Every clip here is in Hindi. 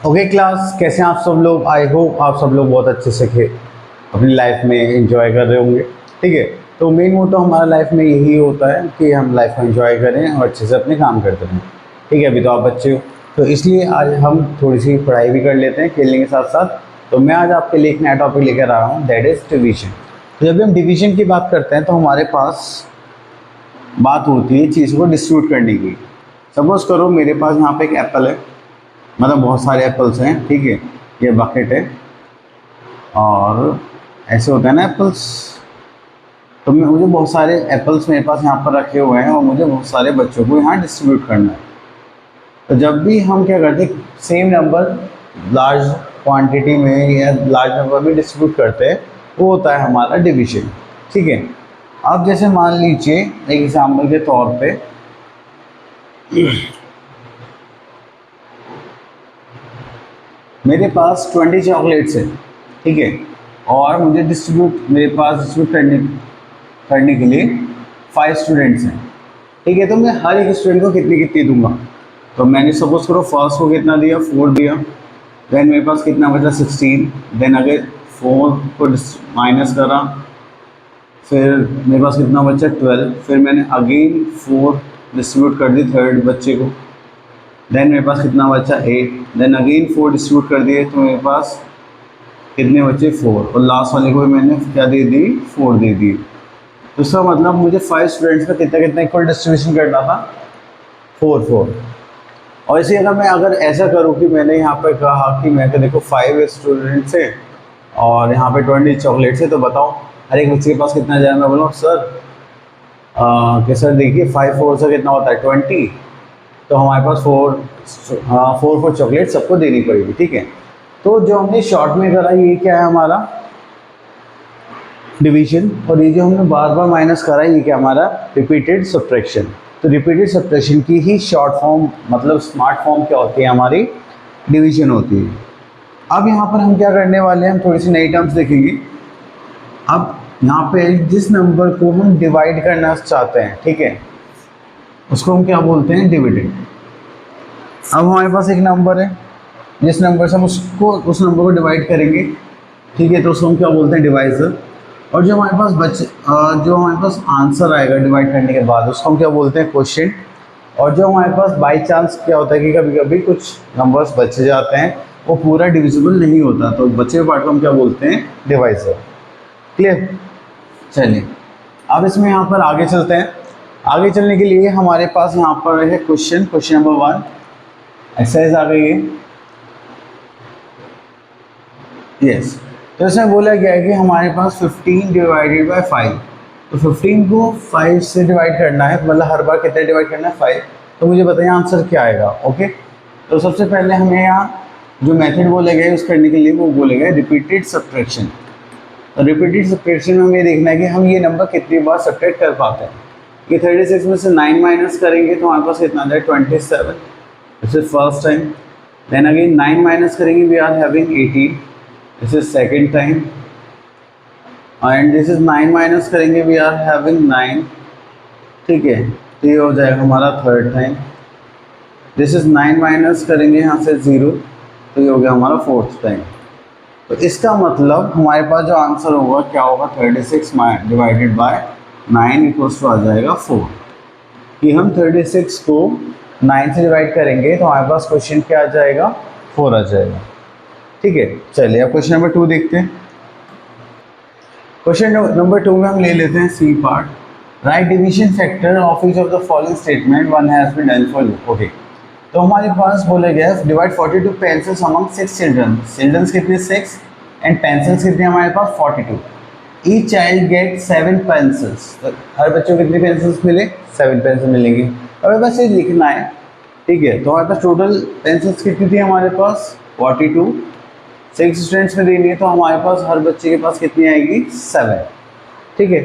ओके क्लास, कैसे हैं आप सब लोग। आई होप आप सब लोग बहुत अच्छे से अपनी लाइफ में एंजॉय कर रहे होंगे। ठीक है, तो मेन मोटो हमारा लाइफ में यही होता है कि हम लाइफ को एंजॉय करें और अच्छे से अपने काम करते रहें। ठीक है, अभी तो आप बच्चे हो तो इसलिए आज हम थोड़ी सी पढ़ाई भी कर लेते हैं खेलने के साथ साथ। तो मैं आज आपके लिए एक नया टॉपिक लेकर आया हूँ, दैट इज़ डिवीजन। तो जब भी हम डिवीजन की बात करते हैं तो हमारे पास बात होती है चीज़ को डिस्ट्रीब्यूट करने की। सपोज़ करो मेरे पास यहाँ पे एक एप्पल है, मतलब बहुत सारे एप्पल्स हैं। ठीक है, ये बकेट है और ऐसे होता है ना एप्पल्स। तो मुझे बहुत सारे एप्पल्स मेरे पास यहाँ पर रखे हुए हैं और मुझे बहुत सारे बच्चों को यहाँ डिस्ट्रीब्यूट करना है। तो जब भी हम क्या करते हैं, सेम नंबर लार्ज क्वांटिटी में या लार्ज नंबर में डिस्ट्रीब्यूट करते हैं, वो होता है हमारा डिवीजन। ठीक है, अब जैसे मान लीजिए एक एग्जाम्पल के तौर पे मेरे पास 20 चॉकलेट्स हैं। ठीक है, और मुझे मेरे पास डिस्ट्रीब्यूट करने के लिए 5 स्टूडेंट्स हैं। ठीक है, तो मैं हर एक स्टूडेंट को कितनी कितनी दूंगा। तो मैंने सपोज करो फर्स्ट को कितना दिया, 4 दिया। देन मेरे पास कितना बचा, 16। देन अगर 4 को माइनस करा, फिर मेरे पास कितना बचा, 12। फिर मैंने अगेन 4 डिस्ट्रीब्यूट कर दी थर्ड बच्चे को। देन मेरे पास कितना बचा, 8। देन अगेन 4 डिस्ट्रीब्यूट कर दिए तो मेरे पास कितने बचे, 4। और लास्ट वाले को भी मैंने क्या दे दी, 4 दे दी। तो इसका मतलब मुझे 5 स्टूडेंट्स का कितना कितना इक्वल डिस्ट्रीब्यूशन करना था, 4। और इसी अगर ऐसा करूँ कि मैंने यहाँ पर कहा कि मैं देखो 5 स्टूडेंट्स हैं और यहाँ पे 20 चॉकलेट्स है, तो बताओ हर एक बच्चे के पास कितना जाए। मैं बोला सर कि सर देखिए 5 4 से कितना होता है, 20। तो हमारे पास 4 चॉकलेट सबको देनी पड़ेगी। ठीक है, तो जो हमने शॉर्ट में करा ये क्या है, हमारा डिवीजन। और ये जो हमने बार बार माइनस करा ये क्या, हमारा रिपीटेड सब्ट्रैक्शन। तो रिपीटेड सब्ट्रैक्शन की ही शॉर्ट फॉर्म, मतलब स्मार्ट फॉर्म क्या होती है, हमारी डिवीजन होती है। अब यहाँ पर हम क्या करने वाले हैं, हम थोड़ी सी नई टर्म्स देखेंगे। अब यहाँ पे जिस नंबर को हम डिवाइड करना चाहते हैं, ठीक है, उसको हम क्या बोलते हैं, डिविडेंड। अब हमारे पास एक नंबर है, जिस नंबर से हम उस नंबर को डिवाइड करेंगे, ठीक है, तो उसको हम क्या बोलते हैं, डिवाइजर। और जो हमारे पास आंसर आएगा डिवाइड करने के बाद, उसको हम क्या बोलते हैं, क्वोशिएंट। और जो हमारे पास बाई चांस क्या होता है कि कभी कभी कुछ नंबर्स बचे जाते हैं, वो पूरा डिविजिबल नहीं होता, तो बचे हुए पार्ट को हम क्या बोलते हैं, डिवाइजर। क्लियर। चलिए अब इसमें यहाँ पर आगे चलते हैं। आगे चलने के लिए हमारे पास यहाँ पर है क्वेश्चन नंबर 1, एक्सरसाइज आ गई है। यस, तो इसमें बोला गया है कि हमारे पास 15 डिवाइडेड बाय 5। तो 15 को 5 से डिवाइड करना है, मतलब हर बार कितने डिवाइड करना है, 5। तो मुझे बताइए आंसर क्या आएगा। ओके, तो सबसे पहले हमें यहाँ जो मेथड बोला गया है यूज़ करने के लिए, वो बोला गया है रिपीटेड सब्ट्रैक्शन। तो रिपीटेड सब्ट्रैक्शन में हमें देखना है कि हम ये नंबर कितनी बार सब्ट्रैक्ट कर पाते हैं। कि 36 में से 9 माइनस करेंगे तो हमारे पास कितना आ जाएगा, 27। This is first time. Then again 9 minus करेंगे, we are having 18। This is second time. And this is 9 minus करेंगे, वी आर हैविंग 9। ठीक है, तो ये हो जाएगा हमारा third time. This is 9 minus करेंगे यहाँ से 0, तो ये हो गया हमारा फोर्थ टाइम। तो इसका मतलब हमारे पास जो आंसर होगा क्या होगा, 36 डिवाइडेड बाय 9 इक्वल्स टू आ जाएगा 4। कि हम 36 को 9 से डिवाइड करेंगे तो हमारे पास क्वेश्चन क्या आ जाएगा, 4 आ जाएगा। ठीक है, चलिए अब क्वेश्चन नंबर 2 देखते हैं। क्वेश्चन नंबर 2 में हम ले लेते हैं C part. Write division factor of each of the following statement, one has been done for you. Okay, तो हमारे पास बोला गया है divide 42 pencils among 6 children. Childrens कितने, 6, एंड पेंसिल्स कितने हमारे पास, 42। Each child get 7 pencils. तो हर बच्चों को कितनी पेंसिल्स मिले, 7 पेंसिल मिलेंगी। अब बस ये लिखना है। ठीक है, तो हमारे पास टोटल पेंसिल्स कितनी थी, हमारे पास 42। 6 स्टूडेंट्स में देनी है तो हमारे पास हर बच्चे के पास कितनी आएगी, 7। ठीक है,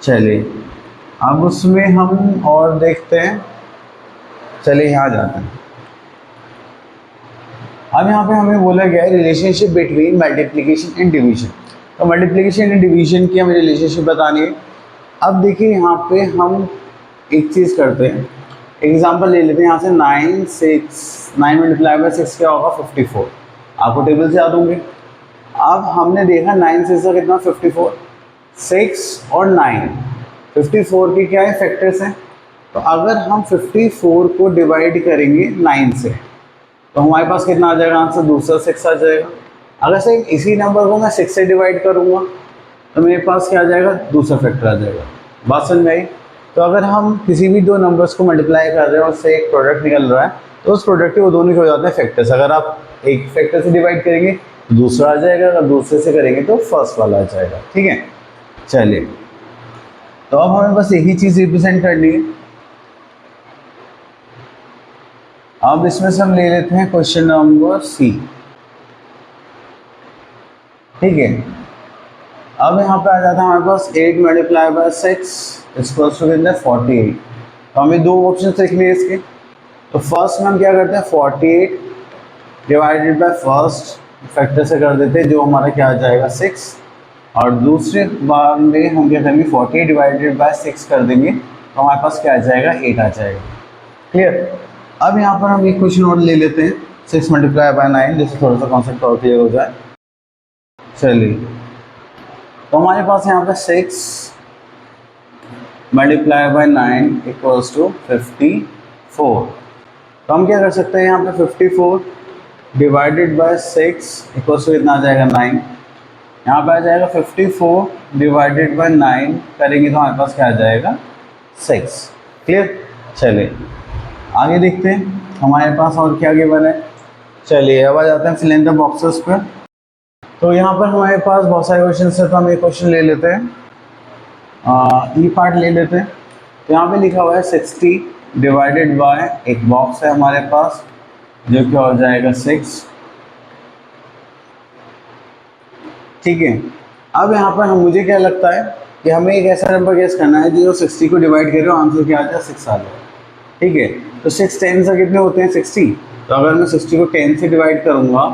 चलिए अब उसमें हम और देखते हैं। चलिए यहाँ जाते हैं। अब यहाँ पे हमें बोला गया है relationship between multiplication and division. तो मल्टीप्लिकेशन एंड डिवीजन की हमें रिलेशनशिप बतानी है। अब देखिए यहाँ पे हम एक चीज़ करते हैं एग्जाम्पल ले लेते हैं यहाँ से 9 मल्टीप्लाई बाय 6 क्या होगा 54, आपको टेबल से याद होंगे। अब हमने देखा 9 से इसका कितना 54, 6 और 9 54 के क्या है फैक्टर्स हैं। तो अगर हम 54 को डिवाइड करेंगे 9 से तो हमारे पास कितना आ जाएगा आंसर, दूसरा 6 आ जाएगा। अगर से इसी नंबर को मैं 6 से डिवाइड करूँगा तो मेरे पास क्या आ जाएगा, दूसरा फैक्टर आ जाएगा। बात समझ में आई। तो अगर हम किसी भी दो नंबर्स को मल्टीप्लाई कर रहे हैं और उससे एक प्रोडक्ट निकल रहा है तो उस प्रोडक्ट के वो दोनों के हो जाते हैं फैक्टर्स। अगर आप एक फैक्टर से डिवाइड करेंगे तो दूसरा आ जाएगा, अगर दूसरे से करेंगे तो फर्स्ट वाला आ जाएगा। ठीक है, चलिए तो अब हमें बस यही चीज़ रिप्रेजेंट करनी है। अब इसमें से हम ले लेते हैं क्वेश्चन नंबर सी। ठीक है, अब यहाँ पे आ जाता है हमारे पास 8 मल्टीप्लाई बाय 6 इक्वल्स टू कितना 48। तो हमें दो ऑप्शन लिखने हैं इसके। तो फर्स्ट में हम क्या करते हैं 48 डिवाइडेड बाय फर्स्ट फैक्टर से कर देते हैं जो हमारा क्या आ जाएगा 6, और दूसरे बार में हम क्या करेंगे 48 डिवाइडेड बाय 6 कर देंगे तो हमारे पास क्या आ जाएगा 8 आ जाएगा। क्लियर। अब यहाँ पर हम एक क्वेश्चन और ले लेते हैं 6 मल्टीप्लाई बाय 9, जिससे थोड़ा सा कॉन्सेप्ट और क्लियर हो जाए। चलिए तो हमारे पास यहाँ पे 6 मल्टीप्लाई बाय 9 इक्वल्स टू 54। तो हम क्या कर सकते हैं यहाँ पे 54 डिवाइडेड बाय 6 इक्वल्स टू कितना आ जाएगा 9। यहाँ पे आ जाएगा 54 डिवाइडेड बाय 9 करेंगे तो हमारे पास क्या आ जाएगा 6। क्लियर। चलिए आगे देखते हैं हमारे पास और क्या गिवन है। चलिए अब आ जाते हैं फिल इन द बॉक्सेस पे। तो यहाँ पर हमारे पास बहुत सारे क्वेश्चन है तो हम एक क्वेश्चन ले लेते हैं, ई पार्ट ले लेते हैं। तो यहाँ पे लिखा हुआ है 60 डिवाइडेड बाय, एक बॉक्स है हमारे पास जो क्या हो जाएगा 6। ठीक है, अब यहाँ पर मुझे क्या लगता है कि हमें एक ऐसा नंबर गेस करना है जो 60 को डिवाइड करे और आंसर क्या आ जाए 6 आ जाए। ठीक है, तो 6 10 से कितने होते हैं 60। तो अगर मैं 60 को 10 से डिवाइड करूँगा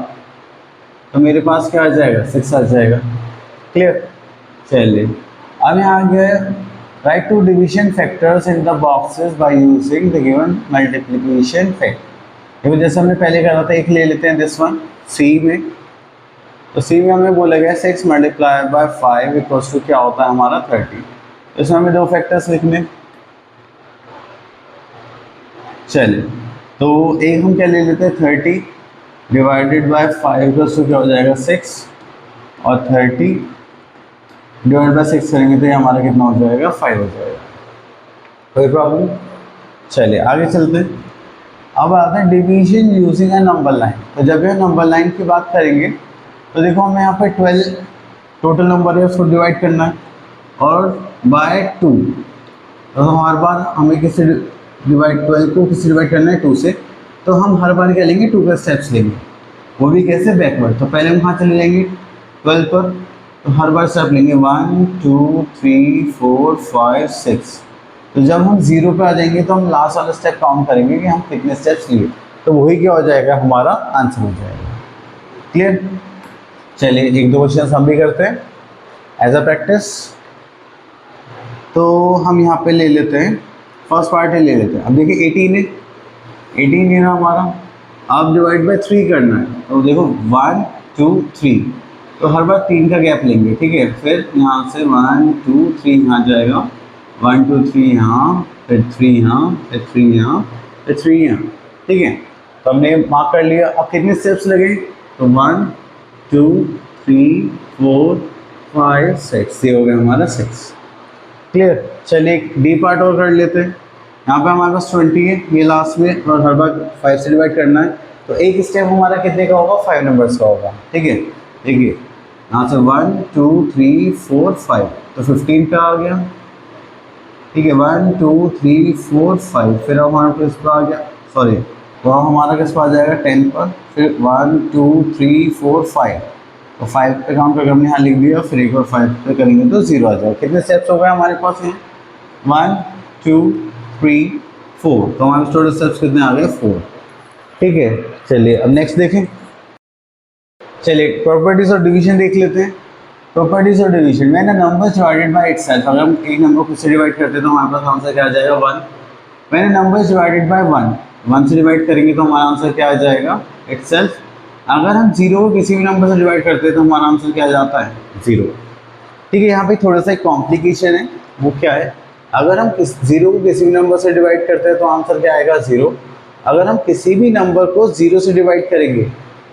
तो मेरे पास क्या आ जाएगा 6 आ जाएगा। क्लियर। चलिए अब यहाँ गया write two division factors in the boxes by using the given multiplication factor. ये जैसे हमने पहले कहा था, एक ले लेते हैं दिस वन सी में। तो सी में हमें बोला गया 6 मल्टीप्लाई बाय 5 इक्वल्स टू क्या होता है हमारा 30। तो इसमें हमें दो फैक्टर्स लिखने। चलिए तो एक हम क्या ले लेते हैं 30 डिवाइडेड बाय 5 इक्वल्स टू क्या हो जाएगा 6, और 30 डिवाइड बाय 6 करेंगे तो ये हमारा कितना हो जाएगा 5 हो जाएगा। कोई प्रॉब्लम। चलिए आगे चलते हैं। अब आता है division using a number line. तो जब ये नंबर लाइन की बात करेंगे तो देखो हमें यहाँ पे 12 टोटल नंबर है उसको डिवाइड करना है और बाय 2। तो हर बार हमें किससे डिवाइड 12 को किससे डिवाइड करना है 2 से। तो हम हर बार क्या लेंगे 2 का स्टेप्स लेंगे, वो भी कैसे बैकवर्ड। तो पहले हम कहाँ चले जाएंगे 12 पर, तो हर बार स्टेप लेंगे 1 2 3 4 5 6। तो जब हम 0 पे आ जाएंगे तो हम लास्ट वाला स्टेप काउंट करेंगे कि हम कितने स्टेप्स लिए, तो वही क्या हो जाएगा हमारा आंसर हो जाएगा। क्लियर। चलिए एक दो क्वेश्चन हम भी करते हैं एज अ प्रैक्टिस। तो हम यहाँ पे ले लेते हैं फर्स्ट पार्ट है ले लेते हैं। अब देखिए 18 है ना हमारा, अब डिवाइड बाय 3 करना है। तो देखो 1 2 3, तो हर बार 3 का गैप लेंगे। ठीक है, फिर यहाँ से 1 2 3 यहाँ जाएगा, 1 2 3 यहाँ, फिर 3 यहाँ, फिर 3 यहाँ, फिर 3 यहाँ। ठीक है, तो हमने मार्क कर लिया। अब कितने स्टेप्स लगे, तो 1 2 3 4 5 6, ये हो गया हमारा 6। क्लियर। चलिए डी पार्ट और कर लेते हैं। यहाँ पे हमारे पास 20 है ये लास्ट में, और हर बार 5 से डिवाइड करना है। तो एक स्टेप हमारा कितने का होगा 5 नंबर्स का होगा। ठीक है, देखिए यहाँ से 1 2 3 4 5, तो 15 का आ गया। ठीक है, 1 2 3 4 5, फिर हमारा किस पर आ गया, सॉरी तो हमारा किस पर आ जाएगा 10 पर। फिर 1 2 3 4 5, तो 5 पे काउंट करके हमने यहाँ लिख दिया, फिर एक और 5 पे करेंगे तो 0 आ जाएगा। कितने स्टेप्स हो गए हमारे पास हैं 1 2 3 4, तो हमारे टोटल स्टेप्स कितने आ गए 4। ठीक है, चलिए अब नेक्स्ट देखें। चलिए प्रॉपर्टीज ऑफ डिवीजन देख लेते हैं। प्रॉपर्टीज ऑफ डिवीजन में ना नंबर डिवाइडेड बाय इटसेल्फ, अगर हम एक नंबर को खुद से डिवाइड करते हैं तो हमारे पास आंसर क्या आ जाएगा 1। मैंने नंबर इज डिवाइडेड बाय 1 से डिवाइड करेंगे तो हमारा आंसर क्या आ जाएगा इटसेल्फ। अगर हम 0 को किसी भी नंबर से डिवाइड करते हैं तो हमारा आंसर क्या आ जाता है 0। ठीक है, यहाँ पे थोड़ा सा एक कॉम्प्लिकेशन है, वो क्या है, अगर हम 0 को किसी भी नंबर से डिवाइड करते हैं तो आंसर क्या आएगा 0। अगर हम किसी भी नंबर को 0 से डिवाइड करेंगे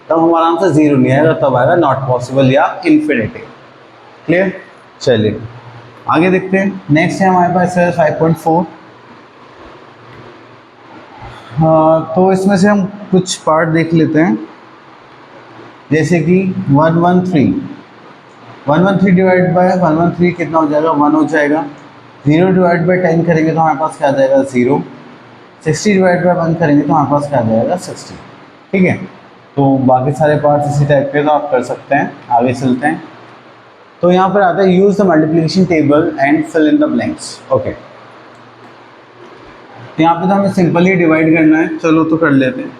तब हमारा आंसर 0 नहीं आएगा, तब आएगा नॉट पॉसिबल या इन्फिनिटी। क्लियर। चलिए आगे देखते हैं। नेक्स्ट है हमारे पास है 5.4। तो इसमें से हम कुछ पार्ट देख लेते हैं, जैसे कि 113 डिवाइड बाय 113 कितना हो जाएगा 1 हो जाएगा। 0 डिवाइड बाय 10 करेंगे तो हमारे पास क्या आ जाएगा 0। 60 डिवाइड बाय 1 करेंगे तो हमारे पास क्या आ जाएगा 60। ठीक है, तो बाकी सारे पार्ट्स इसी टाइप के तो आप कर सकते हैं। आगे चलते हैं। तो यहाँ पर आता है use the multiplication table and fill in the blanks. Okay, तो यहाँ पे तो हमें सिंपली डिवाइड करना है, चलो तो कर लेते हैं।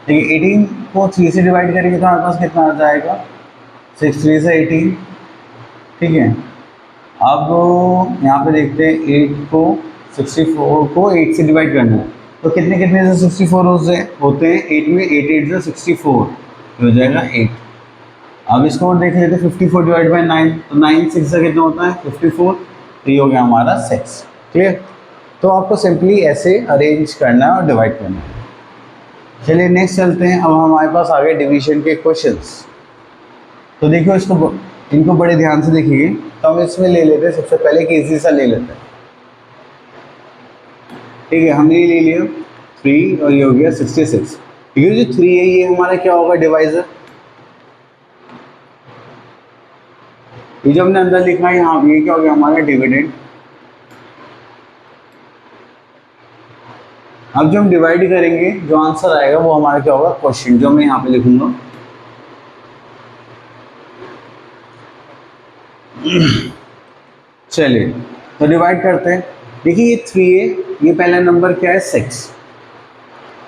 देखिए 18 को 3 से डिवाइड करेंगे तो हमारे पास कितना आ जाएगा 6 3 से 18। ठीक है, अब यहाँ पे देखते हैं 8 को 64 को 8 से डिवाइड करना है तो कितने कितने से 64 होते हैं 8 में, 8 8 से 64 हो जाएगा 8। अब इसको और देख लेते हैं 54 डिवाइड बाई 9, तो 9 6 से कितना होता है 54, तो ये हो गया हमारा 6। क्लियर। तो आपको सिंपली ऐसे अरेंज करना है और डिवाइड करना है। चलिए नेक्स्ट चलते हैं। अब हमारे पास आ गए डिवीजन के क्वेश्चंस। तो देखिए इसको, इनको बड़े ध्यान से देखिए। तो हम इसमें ले लेते हैं सबसे पहले कि इजी सा ले लेते हैं। ठीक है, हमने ये ले लिया 3 और ये हो गया 66। ये जो 3 है ये हमारा क्या होगा डिवाइजर। ये जो हमने अंदर लिखा है यहाँ ये क्या हो गया हमारा डिविडेंड। अब जो हम डिवाइड करेंगे जो आंसर आएगा वो हमारा क्या होगा क्वेश्चन, जो मैं यहाँ पे लिखूंगा। चलिए तो डिवाइड करते हैं। देखिए ये 3 है, ये पहला नंबर क्या है 6।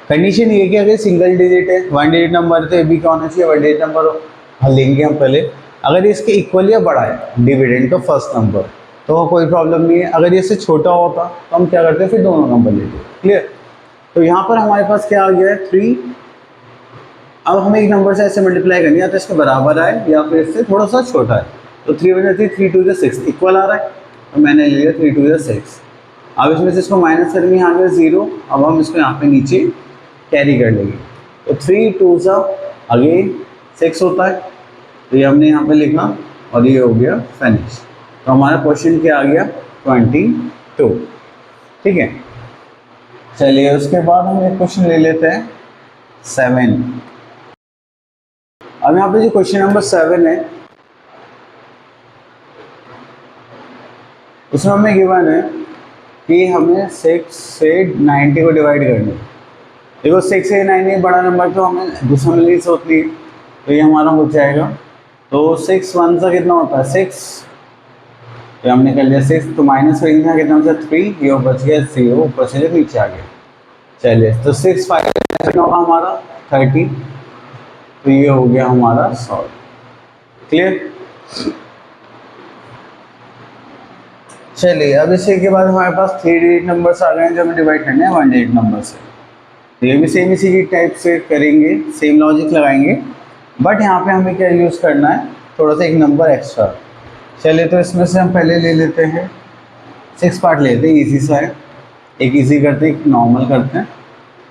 कंडीशन ये कि अगर सिंगल डिजिट है 1 डिजिट नंबर है तो ये भी क्या होना चाहिए 1 डिजिट नंबर हो। लेंगे हम पहले, अगर इसके इक्वल या बड़ा है डिविडेंड का फर्स्ट नंबर तो कोई प्रॉब्लम नहीं है। अगर इससे छोटा होता तो हम क्या करते हैं फिर दोनों नंबर लेते। क्लियर। तो यहाँ पर हमारे पास क्या आ गया है 3। अब हमें एक नंबर से ऐसे मल्टीप्लाई करनी है तो इसके बराबर आए या फिर इससे थोड़ा सा छोटा है। तो 3 बन जाती है 3 2 6 इक्वल आ रहा है, तो मैंने ले लिया 3 2 6। अब इसमें से इसको माइनस करेंगे यहाँ पे 0। अब हम इसको यहाँ पे नीचे कैरी कर लेंगे तो 3 2 सा अगेन 6 होता है, तो ये हमने यहाँ पे लिखा और ये हो गया फिनिश। तो हमारा क्वेश्चन क्या आ गया 22। ठीक है। चलिए उसके बाद हम एक क्वेश्चन ले लेते हैं 7। अब यहाँ पे जो क्वेश्चन नंबर 7 है उसमें हमें गिवन है कि हमें 6 से 90 को डिवाइड करना है। देखो 6 से 90 बड़ा नंबर तो हमें दूसरा मिलनी होती है, तो ये हमारा हो जाएगा। तो 6 1 सा कितना होता है 6, तो हमने कर लिया 6। तो माइनस करेंगे कितना होता है 3, ये बच गया 0, ऊपर से नीचे आ गया। चलिए तो 6 5 कितना होगा हमारा 30, तो ये हो गया हमारा सॉल्व। क्लियर। चलिए अब इसी के बाद हमारे पास 3 डिजिट नंबर्स आ गए हैं जो हमें डिवाइड करने हैं 1 डिजिट नंबर से। तो ये भी सेम इसी की टाइप से करेंगे, सेम लॉजिक लगाएंगे, बट यहाँ पे हमें क्या यूज़ करना है थोड़ा सा एक नंबर एक्स्ट्रा। चलिए तो इसमें से हम पहले ले लेते हैं 6 पार्ट लेते हैं, इजी सा है। एक इजी करते हैं एक नॉर्मल करते हैं।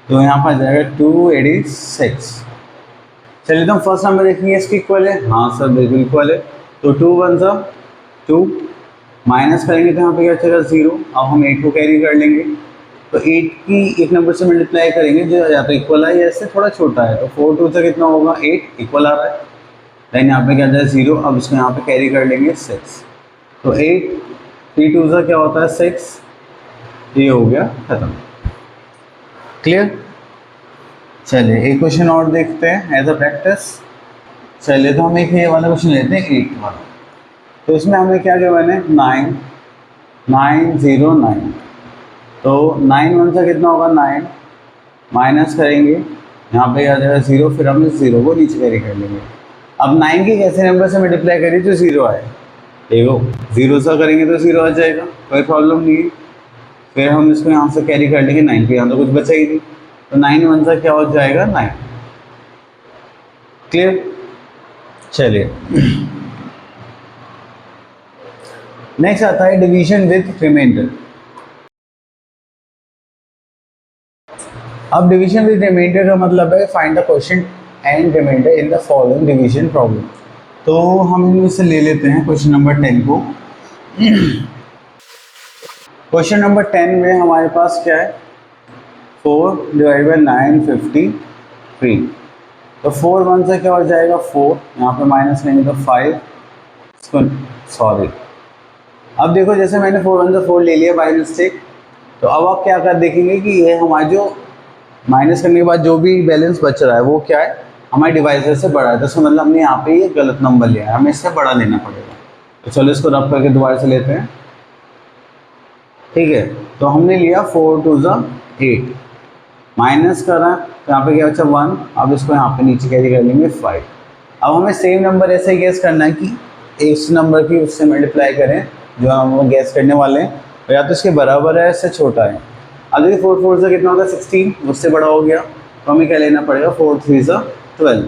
तो यहाँ पर आ जाएगा 286। चलिए तो हम फर्स्ट नंबर देखेंगे इसकी इक्वल है, हाँ सर बिल्कुल इक्वल है। तो 2 1 सा 2, माइनस करेंगे तो यहाँ पे क्या चलेगा 0। अब हम 8 को कैरी कर लेंगे तो 8 की एक नंबर से मल्टीप्लाई करेंगे जो या तो इक्वल है या इससे थोड़ा छोटा है। तो 4 2 से कितना होगा 8 इक्वल आ रहा है, लेकिन यहाँ पे क्या जाए 0। अब इसको यहाँ पे कैरी कर लेंगे 6। तो 8 3 2 से क्या होता है 6, ये हो गया खत्म। क्लियर। चलिए एक क्वेश्चन और देखते हैं एज अ प्रैक्टिस। चलिए तो हम एक ये वाला क्वेश्चन लेते हैं 8 वाला। तो इसमें हमें क्या गिवन है 9 9 0 9। तो 9 1 से कितना होगा 9, माइनस करेंगे यहाँ पे आ जाएगा 0, फिर हम इस 0 को नीचे कैरी कर लेंगे। अब 9 के कैसे नंबर से मल्टीप्लाई करिए जो 0 आए। देखो 0 सा करेंगे तो 0 आ जाएगा, कोई प्रॉब्लम नहीं है। फिर हम इसको यहाँ से कैरी कर लेंगे 9 के, यहाँ तो कुछ बचा ही नहीं, तो 9 1 सा क्या हो जाएगा 9। क्लियर? चलिए नेक्स्ट आता है डिवीजन विद रिमाइंडर। अब डिवीजन विद रिमाइंडर का मतलब है find the question and remainder in the following division problem. तो हम इनमें से ले लेते हैं क्वेश्चन नंबर 10 को। क्वेश्चन नंबर 10 में हमारे पास क्या है, 4 डिवाइड बाई 953। तो 4 1 से क्या हो जाएगा 4, यहाँ पे माइनस लेंगे तो 5, सॉरी। अब देखो जैसे मैंने 4 1 से 4 ले लिया बाई मिस्टेक, तो अब आप क्या कर देखेंगे कि ये हमारा जो माइनस करने के बाद जो भी बैलेंस बच रहा है वो क्या है, हमारे डिवाइजर से बड़ा है। तो मतलब हमने यहाँ पे ये गलत नंबर लिया है, हमें इससे बड़ा लेना पड़ेगा। तो चलो इसको रब करके दोबारा से लेते हैं। ठीक है, तो हमने लिया 4 2 8, माइनस करा तो यहाँ पे क्या बचा 1। अब इसको यहाँ पे नीचे कैरी कर लेंगे 5। अब हमें सेम नंबर ऐसे ही गैस करना है कि इस नंबर की उससे मल्टीप्लाई करें जो हम गैस करने वाले हैं, या तो इसके बराबर है इससे छोटा है। अब देखिए 4 4 से कितना होता है 16, उससे बड़ा हो गया, तो हमें क्या लेना पड़ेगा 4 3 12।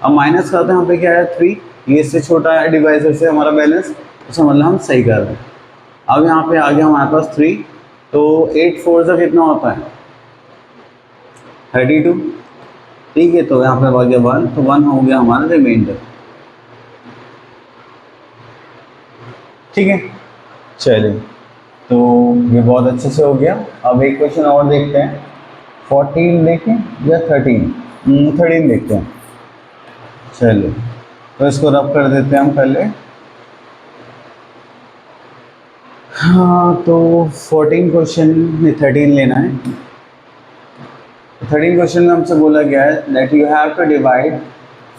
अब माइनस करते हैं, यहाँ पे क्या है 3, ये इससे छोटा है डिवाइजर से हमारा बैलेंस, उसका मतलब हम सही कर रहे हैं। अब यहाँ पे आ गया हमारे पास 3, तो 8 4 से कितना होता है 32। ठीक है, तो यहाँ पे आ गया 1, तो 1 हो गया हमारा रिमाइंडर। ठीक है, चलिए तो ये बहुत अच्छे से हो गया। अब एक क्वेश्चन और देखते हैं, 14 देखें या 13 देखते हैं। चलिए तो इसको रब कर देते हैं हम पहले। हाँ, तो 14 क्वेश्चन में 13 लेना है। 13 क्वेश्चन में हमसे बोला गया है that you have to divide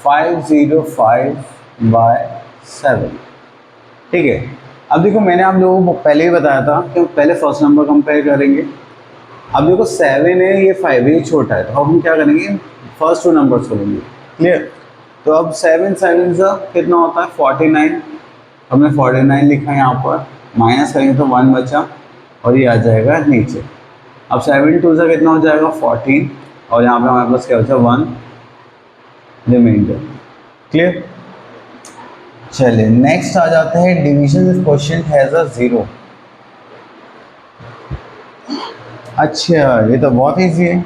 505 by 7। ठीक है, अब देखो मैंने आप लोगों को पहले ही बताया था कि पहले फर्स्ट नंबर कंपेयर करेंगे। अब देखो 7 है, ये 5 है, ये छोटा है, तो अब हम क्या करेंगे फर्स्ट 2 नंबर्स को लेंगे। क्लियर? तो अब 7 7 से कितना होता है 49, हमने 49 लिखा है यहाँ पर, माइनस करेंगे तो 1 बचा और ये आ जाएगा नीचे। अब 7 2 से कितना हो जाएगा 14, और यहाँ पे हमारे पास क्या बचा 1 रिमाइंडर। क्लियर? चलिए नेक्स्ट आ जाते हैं division if question has a 0। अच्छा, ये तो बहुत ईजी है।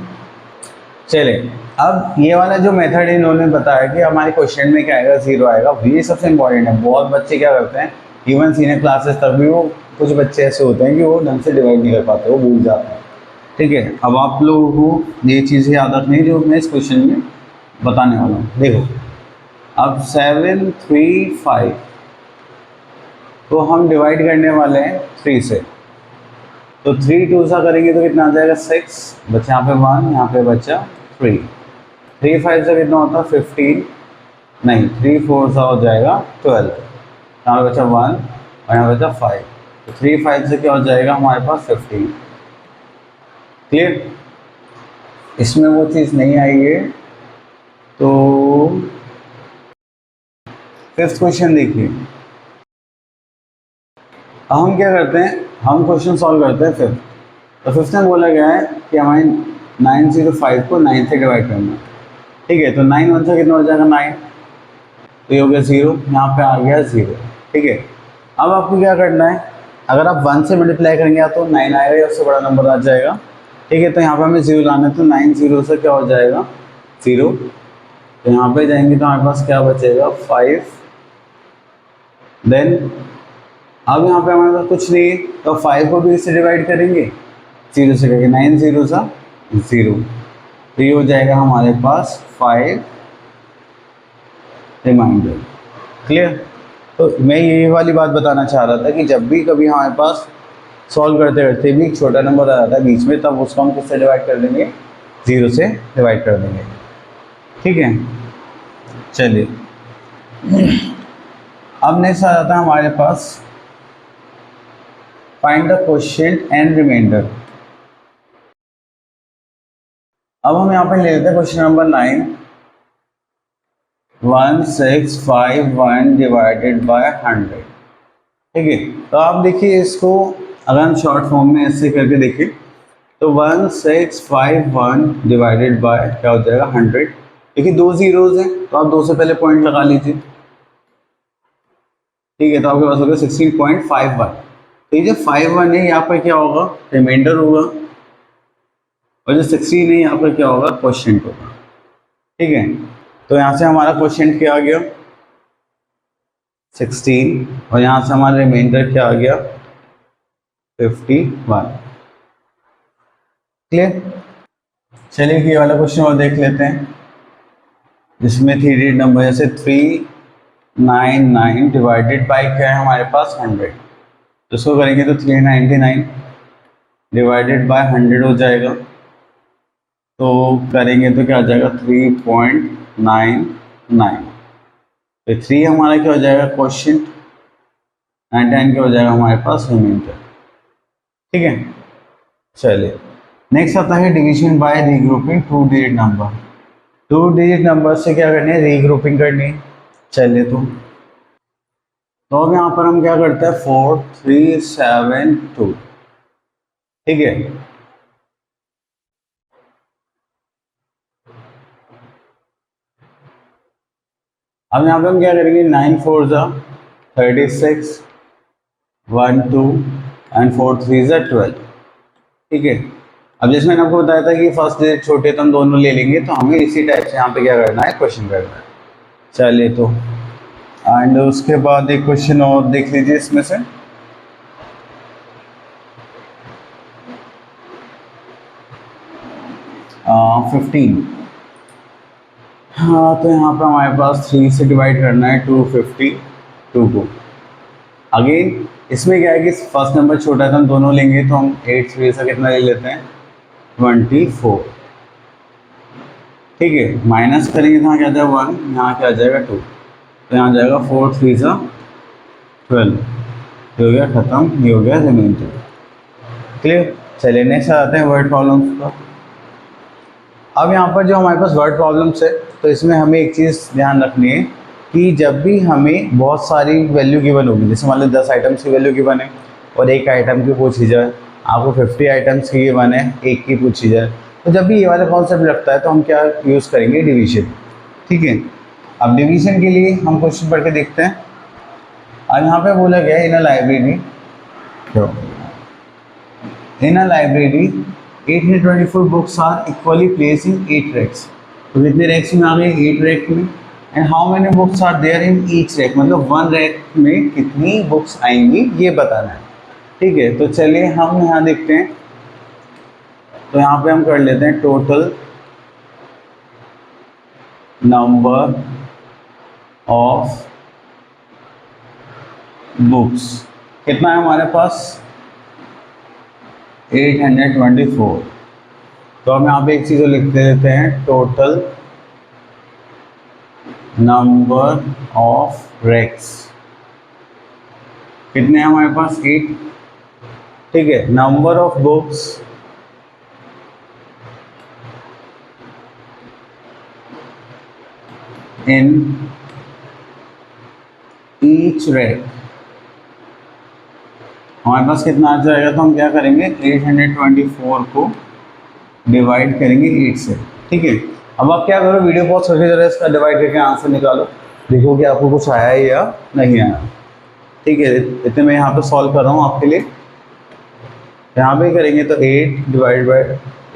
चलिए अब ये वाला जो मेथड इन्होंने बताया कि हमारे क्वेश्चन में क्या आएगा 0 आएगा, ये सबसे इंपॉर्टेंट है। बहुत बच्चे क्या करते हैं, इवन सीनियर क्लासेस तक भी वो कुछ बच्चे ऐसे होते हैं कि वो ढंग से डिवाइड नहीं कर पाते, वो भूल जाते हैं। ठीक है, अब आप लोगों को ये चीज़ें याद रखनी है जो मैं इस क्वेश्चन में बताने वाला हूँ। देखो अब 7 3 5, तो हम डिवाइड करने वाले हैं 3 से, तो 3 2 सा करेंगे तो कितना आ जाएगा 6, बचा यहाँ पे 1, यहाँ पे बचा 3। 3 5 से कितना होता है 15, नहीं 3 4 सा हो जाएगा 12, यहाँ पे बचा 1 और यहाँ पे बचा 5, तो 3 5 से क्या हो जाएगा हमारे पास 15। क्लियर? इसमें वो चीज़ नहीं आई है। तो 5th क्वेश्चन देखिए, अब हम क्या करते हैं, हम क्वेश्चन सॉल्व करते हैं 5th। तो 5th में बोला गया है कि हमारे 905 को 9 से डिवाइड करना है। ठीक है, तो 9 1 से कितना हो जाएगा 9, तो ये हो गया 0, यहाँ पे आ गया 0। ठीक है, अब आपको क्या करना है, अगर आप 1 से मल्टीप्लाई करेंगे तो 9 आएगा या उससे बड़ा नंबर आ जाएगा। ठीक है, तो यहाँ पे हमें 0 लाना है, तो 9 0 से क्या हो जाएगा 0, तो यहाँ पे जाएंगे तो हमारे पास क्या बचेगा 5। देन अब यहाँ पे हमारे पास कुछ नहीं है, तो 5 को भी इससे डिवाइड करेंगे 0 से करके, 9 0 सा 0, तो ये हो जाएगा हमारे पास 5 रिमाइंडर। क्लियर? तो मैं ये वाली बात बताना चाह रहा था कि जब भी कभी हमारे पास सॉल्व करते करते भी एक छोटा नंबर आ जाता है बीच में, तब उसको हम किससे डिवाइड कर देंगे 0 से डिवाइड कर देंगे। ठीक है, चलिए अब नेक्स्ट आ जाता है हमारे पास find the quotient and remainder. अब हम यहाँ पे ले लेते हैं क्वेश्चन नंबर 9, 1651 डिवाइडेड बाय 100। ठीक है, तो आप देखिए इसको अगर हम शॉर्ट फॉर्म में ऐसे करके देखें तो 1651 डिवाइडेड बाय क्या हो जाएगा 100। देखिए 2 जीरोज हैं तो आप 2 से पहले पॉइंट लगा लीजिए, ठीक है। तो आपके पास होगा 16.51। तो ये जो 51 है यहाँ पर क्या होगा, रिमाइंडर होगा, और जो 16 है यहाँ पर क्या होगा, क्वोशिएंट होगा, ठीक है। तो यहाँ से हमारा क्वोशिएंट क्या आ गया 16, और यहाँ से हमारा रिमाइंडर क्या आ गया 51। क्लियर। चलिए ये वाला क्वेश्चन और देख लेते हैं, जिसमें 3 डिजिट नंबर जैसे 399 डिवाइडेड बाय क्या है हमारे पास 100। तो इसको करेंगे तो 399 डिवाइडेड बाय 100 हो जाएगा। तो करेंगे तो क्या आ जाएगा 3.99। तो 3 हमारा क्या हो जाएगा क्वोशिएंट, 99 क्या हो जाएगा हमारे पास रिमाइंडर, ठीक है। चलिए नेक्स्ट आता है division bye regrouping 2 digit number. 2 digit number से क्या करनी है, रीग्रुपिंग करनी है। चलिए तो अब यहाँ पर हम क्या करते हैं 4372, ठीक है। अब यहाँ पे हम क्या करेंगे 9 4 जा 36, 1 2 एंड 4 3 जा 12, ठीक है। अब जैसे मैंने आपको बताया था कि फर्स्ट डिजिट छोटे तो हम दोनों ले लेंगे, तो हमें इसी टाइप से यहाँ पे क्या करना है, क्वेश्चन करना है। चलिए तो एंड उसके बाद एक क्वेश्चन और देख लीजिए इसमें से। आ, 15। हाँ तो यहाँ पर हमारे पास 3 से डिवाइड करना है 252 को। अगेन इसमें क्या है कि फर्स्ट नंबर छोटा है तो हम दोनों लेंगे, तो हम 8 3 से कितना ले लेते हैं 24, ठीक है। माइनस करेंगे तो यहाँ क्या आ जाएगा 1, यहाँ क्या आ जाएगा 2, तो यहाँ जाएगा 4 3 जा 12, ये हो गया ख़त्म, ये हो गया रिमाइंडर। क्लियर। चलिए नेक्स्ट आते हैं वर्ड प्रॉब्लम्स पर। अब यहाँ पर जो हमारे पास वर्ड प्रॉब्लम्स है, तो इसमें हमें एक चीज़ ध्यान रखनी है कि जब भी हमें बहुत सारी वैल्यू गिवन होगी, जैसे मान लो 10 आइटम्स की वैल्यू गिवन है और एक आइटम की पूछी जाए, आपको 50 आइटम्स की गिवन है, एक की पूछी जाए, तो जब भी ये वाला कॉन्सेप्ट लगता है तो हम क्या यूज़ करेंगे, डिवीजन, ठीक है। अब डिवीजन के लिए हम क्वेश्चन पढ़ के देखते हैं। और यहाँ पे बोला गया in a library, in a library 824 books are equally place in 8 racks. तो कितने रैक्स में आ गए, 8 रैक में। And how many books are there in each rack, मतलब 1 रैक में कितनी बुक्स आएंगी ये बताना है, ठीक है। तो चलिए हम यहाँ देखते हैं, तो यहाँ पे हम कर लेते हैं टोटल नंबर ऑफ बुक्स कितना है हमारे पास 824। तो हम यहाँ पे एक चीज़ लिख देते हैं, टोटल नंबर ऑफ रैक्स कितने हैं हमारे पास 8, ठीक है। Number of books in each rack हमारे पास कितना आ जाएगा, तो हम क्या करेंगे 824 को डिवाइड करेंगे 8 से, ठीक है। अब आप क्या करो, वीडियो पॉज करके जरा इसका डिवाइड करके आंसर निकालो, देखो कि आपको कुछ आया है या नहीं आया, ठीक है। इतने मैं यहाँ पे सॉल्व कर रहा हूँ आपके लिए। यहाँ पे करेंगे तो 8 डिवाइड बाई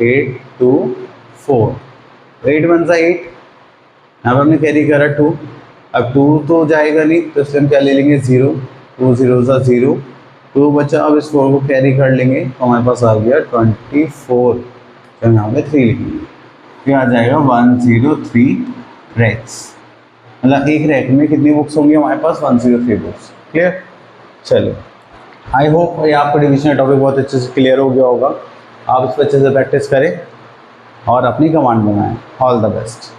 8 2 4, 8 1 सा 8, यहाँ पर हमने कैरी करा 2। अब 2 तो जाएगा नहीं, तो इसलिए हम क्या ले लेंगे 0, 2 0 सा 0, 2 बचा। अब इस 4 को कैरी कर लेंगे तो हमारे पास आ गया 24, तो यहाँ पे 3 लिखेंगे, फिर आ जाएगा 103 रैक्स, मतलब एक रैक में कितनी बुक्स होंगी हमारे पास 103 बुक्स। क्लियर। चलो आई होप ये आपको डिवीजन का टॉपिक बहुत अच्छे से क्लियर हो गया होगा। आप इस पर अच्छे से प्रैक्टिस करें और अपनी कमांड बनाएं। All the best.